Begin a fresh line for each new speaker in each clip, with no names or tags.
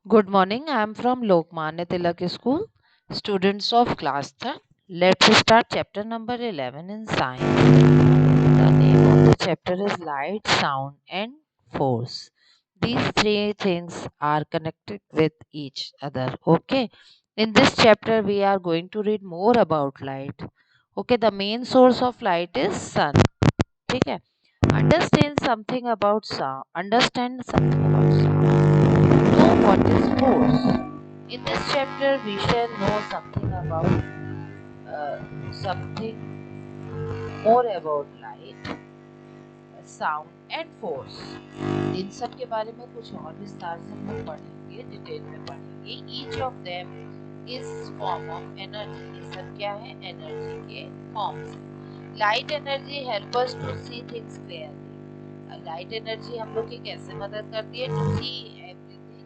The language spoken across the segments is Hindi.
Good morning. I am from Lokmanya Tilak School. Students of class 3rd. Let's start chapter number 11 in science. The name of the chapter is light, sound, and force. These three things are connected with each other. Okay. In this chapter, we are going to read more about light. Okay. The main source of light is sun. Okay. Understand something about sound. Know what is force. In this chapter, we shall know something more about light, sound and force. इन सब के बारे में कुछ और विस्तार से हम लोग पढ़ेंगे, डिटेल में पढ़ेंगे. Each of them is form of energy. ये सब क्या है? एनर्जी के forms. Light energy help us to see things clearly. Light energy हम लोग की कैसे मदद करती है? To see everything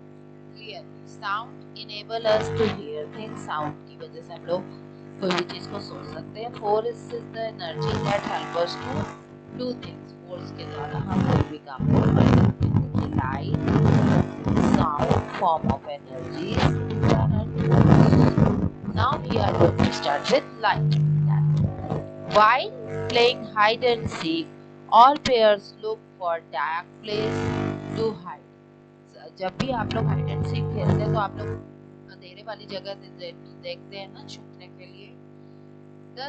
clearly. Sound enable us to hear things. Sound की वजह से हम लोग कोई भी चीज को सुन सकते हैं. Force is the energy that help us to do things. Force के द्वारा हम कोई भी काम को कर सकते हैं. Light, sound, form of energy. Now we are going to start with light. While playing hide and seek, all players look for dark place to hide. जब भी आप लोग हाइड एंड सीक खेलते हैं तो आप लोग अंधेरे वाली जगह देखते हैं ना छुपने के लिए. The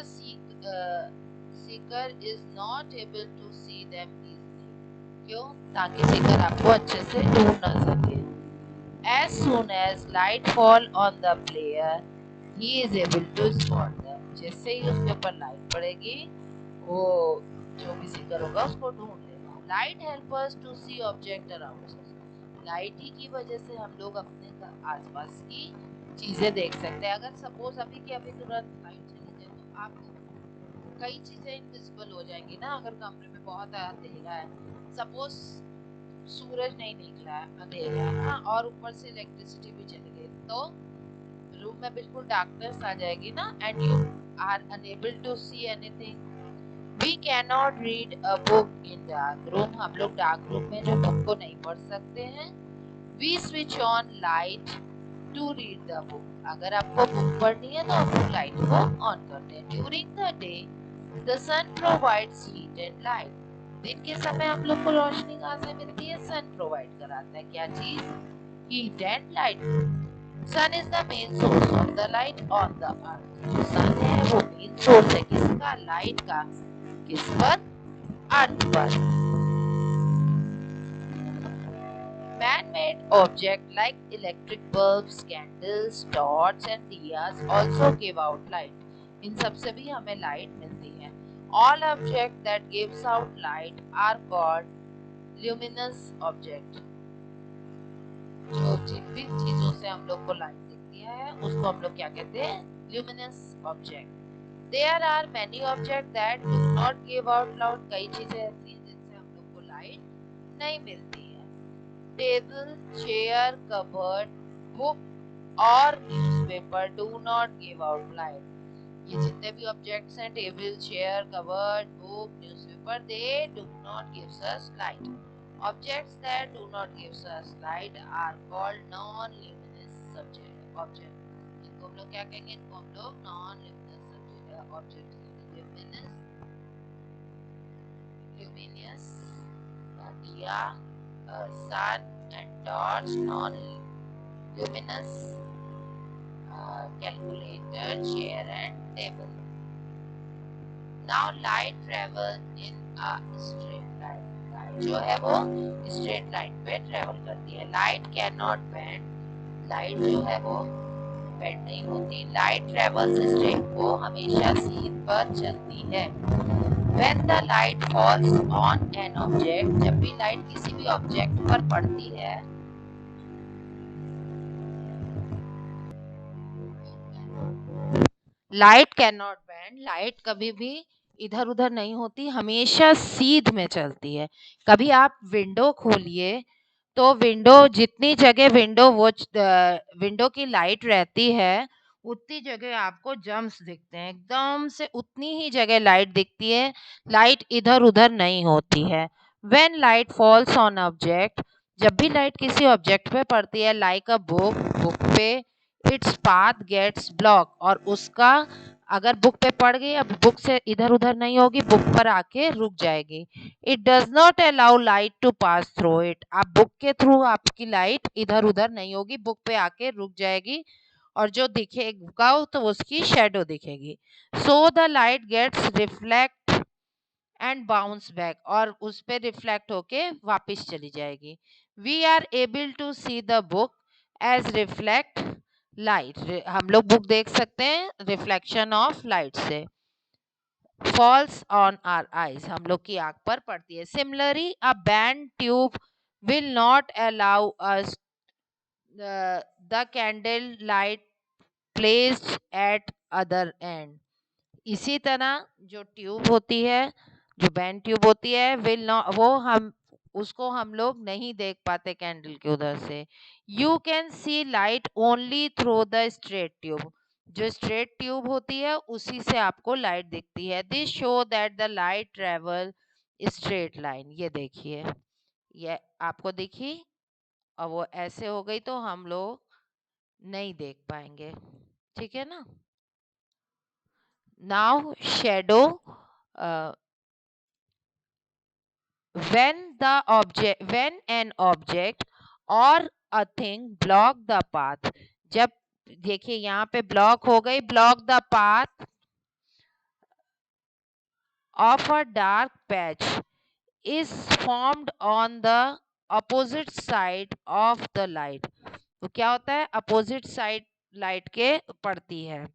seeker is not able to see them easily. क्यों? ताकि सीकर आपको अच्छे से ढूंढ ना सके. As soon as light fall on the player, he is able to spot them. जैसे ही उसके ऊपर लाइट पड़ेगी, वो जो भी सीकर होगा उसको ढूंढ लेगा. Light help us to see object around us. Light ही की वजह से हम लोग अपने आसपास की चीजें देख सकते हैं. अगर सपोज अभी के अभी तुरंत लाइट चली जाए तो आपको कई चीजें इनविजिबल हो जाएंगी ना. अगर कमरे में बहुत अंधेरा है, सपोज सूरज नहीं निकला है, अंधेरा है ना, और ऊपर से इलेक्ट्रिसिटी भी चली गई, तो रूम में बिल्कुल डार्कनेस आ जाएगी ना. And you are unable to see anything. We can not read a book in dark room. हम लोग डार्क रूम में जो बुक को नहीं पढ़ सकते हैं. We switch on light to read the book. अगर आपको बुक पढ़नी है तो आप लाइट को ऑन करते हैं. During the day the sun provides heat and light. दिन के समय हम लोग को रोशनी कहाँ से मिलती है? सन प्रोवाइड कराता है. क्या चीज? Heat and light. Sun is the main source of the light on the earth. जो सन है वो मेन सोर्स है किसका? लाइट का. किस पर? अर्थ पर. Man-made objects like electric bulbs, candles, torches and diyas also give out light. इन सब से भी हमें लाइट मिलती है. All objects that gives out light are called luminous object. जो जिन भी चीजों से हम लोग को लाइट दिखती है उसको हम लोग क्या कहते हैं? Luminous object. There are many objects that do not give out light. कई चीजें ऐसी हैं जिनसे हम लोग को लाइट नहीं मिलती है. टेबल, चेयर, कबर्ड, बुक और newspaper do not give out light. ये जितने भी ऑब्जेक्ट्स हैं, table, chair, cupboard, book, newspaper, they do not gives us light. Objects that do not gives us light are called non luminous object. इनको हम लोग क्या कहेंगे? इनको हम लोग नॉन ल्यूमिनस ऑब्जेक्ट. ल्यूमिनस दिया, sun and torch. Non-luminous calculator, chair and table. Now light travel in a straight line. Light जो है वो straight line पे travel करती है. Light cannot bend. Light जो है वो bend नहीं होती. Light travels straight. वो हमेशा सीध पर चलती है. When the light falls on an object, जब भी लाइट किसी भी ऑब्जेक्ट पर पड़ती है, light can not bend. Light कभी भी इधर उधर नहीं होती, हमेशा सीध में चलती है. कभी आप विंडो खोलिए तो जितनी जगह विंडो की लाइट रहती है उतनी जगह आपको जम्स दिखते हैं. एकदम से उतनी ही जगह लाइट दिखती है. लाइट इधर उधर नहीं होती है. When light falls on object जब भी लाइट किसी ऑब्जेक्ट पे पड़ती है लाइक अ बुक पे, इट्स पाथ गेट्स ब्लॉक, और उसका अगर बुक पे पड़ गई, अब बुक से इधर उधर नहीं होगी, बुक पर आके रुक जाएगी। It does not allow light to pass through it, आप बुक के थ्रू आपकी लाइट इधर उधर नहीं होगी, बुक पे आके रुक जाएगी, और जो दिखेगा तो उसकी शेडो दिखेगी। So the light gets reflect and bounce back, और उस पे रिफ्लेक्ट होके वापस चली जाएगी। We are able to see the book as reflect light, हम लोग बुक देख सकते हैं रिफ्लेक्शन ऑफ लाइट से। फॉल्स ऑन आर आईज, हम लोग की आंख पर पड़ती है। Similarly a bent tube will not allow us the candle light placed at other end, इसी तरह जो ट्यूब होती है, जो बैंड ट्यूब होती है, विल नॉट, वो हम उसको हम लोग नहीं देख पाते कैंडल के उधर से। You can see light only through the straight tube, जो स्ट्रेट ट्यूब होती है उसी से आपको लाइट दिखती है। This show that the light travel straight line, ये देखिए, ये आपको दिखी, और वो ऐसे हो गई तो हम लोग नहीं देख पाएंगे, ठीक है ना। Now shadow, when an object or a thing block the path, जब देखिए यहाँ पे ब्लॉक हो गई, block the path of a dark patch is formed on the opposite side of the light, तो क्या होता है, अपोजिट साइड लाइट के पड़ती है।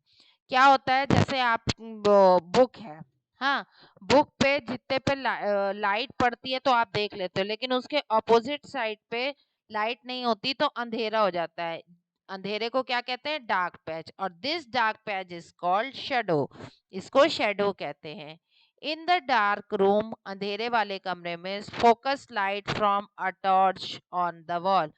क्या होता है, जैसे आप बुक है, हाँ, बुक पे जितने पे लाइट पड़ती है तो आप देख लेते हो, लेकिन उसके अपोजिट साइड पे लाइट नहीं होती तो अंधेरा हो जाता है। अंधेरे को क्या कहते हैं, डार्क पैच, और this dark patch is called shadow, इसको शेडो कहते हैं। इन द डार्क रूम, अंधेरे वाले कमरे में, focus light from a torch on the wall,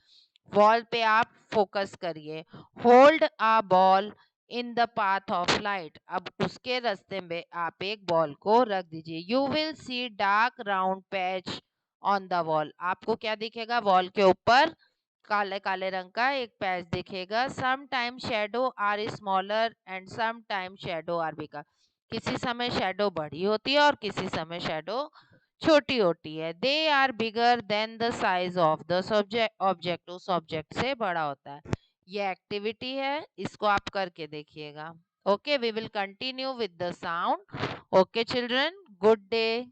wall पे आप फोकस करिए। Hold a ball in the path of light, अब उसके रास्ते में आप एक बॉल को रख दीजिए। You will see dark round patch on the wall, आपको क्या दिखेगा, वॉल के ऊपर काले काले रंग का एक पैच दिखेगा। Some time shadow are smaller and some time shadow are bigger, किसी समय शेडो बड़ी होती है और किसी समय शेडो छोटी होती है। They are bigger than the size of the object, उस ऑब्जेक्ट से बड़ा होता है। ये एक्टिविटी है, इसको आप करके देखिएगा। Okay, we will continue with the sound. Okay children, good day.